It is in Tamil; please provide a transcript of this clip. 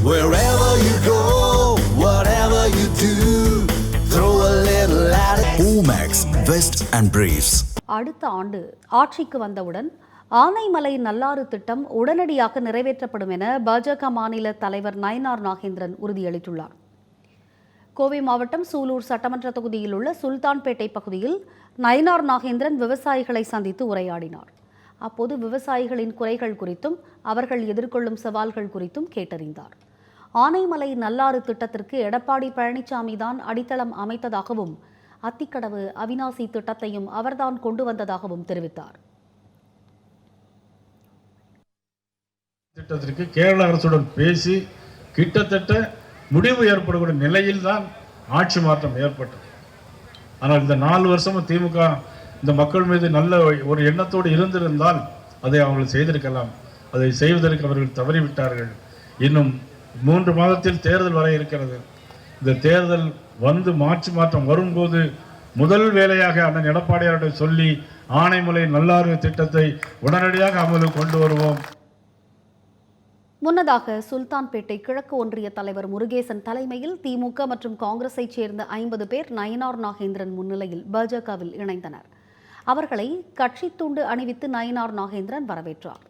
Wherever you go, whatever you do, throw a little at it. Omax, Vest and Briefs. அடுத்த ஆண்டு ஆட்சிக்கு வந்தவுடன் ஆனைமலை நல்லாறு திட்டம் உடனடியாக நிறைவேற்றப்படும் என பாஜக மாநில தலைவர் நயினார் நாகேந்திரன் உறுதியளித்துள்ளார். கோவை மாவட்டம் சூலூர் சட்டமன்ற தொகுதியில் உள்ள சுல்தான்பேட்டை பகுதியில் நயினார் நாகேந்திரன் விவசாயிகளை சந்தித்து உரையாடினார். அப்போது விவசாயிகளின் குறைகள் குறித்தும் அவர்கள் எதிர்கொள்ளும் சவால்கள் குறித்தும் கேட்டறிந்தார். ஆனைமலை நல்லாறு திட்டத்திற்கு எடப்பாடி பழனிசாமி தான் அடித்தளம் அமைத்ததாகவும் அத்திக்கடவு அவிநாசி திட்டத்தையும் அவர்தான் கொண்டு வந்ததாகவும் தெரிவித்தார். திட்டத்திற்கு கேரள அரசுடன் பேசி கிட்டத்தட்ட முடிவு ஏற்படக்கூடிய நிலையில் தான் ஆட்சி மாற்றம் ஏற்பட்டது. ஆனால் இந்த 4 வருஷமும் திமுக இந்த மக்கள் மீது நல்ல ஒரு எண்ணத்தோடு இருந்திருந்தால் அதை அவர்கள் செய்திருக்கலாம். அதை செய்வதற்கு அவர்கள் தவறிவிட்டார்கள். இன்னும் 3 மாதத்தில் தேர்தல் வர இருக்கிறது. இந்த தேர்தல் வந்து மாட்சி மாற்றம் வரும்போது முதல் வேலையாக அண்ணன் எடப்பாடியாரிடம் சொல்லி ஆனைமலை நல்லாறு திட்டத்தை உடனடியாக அமலுக்கு கொண்டு வருவோம். முன்னதாக சுல்தான்பேட்டை கிழக்கு ஒன்றிய தலைவர் முருகேசன் தலைமையில் திமுக மற்றும் காங்கிரஸைச் சேர்ந்த 50 பேர் நயினார் நாகேந்திரன் முன்னிலையில் பாஜகவில் இணைந்தனர். அவர்களை கட்சி துண்டு அணிவித்து நயினார் நாகேந்திரன் வரவேற்றார்.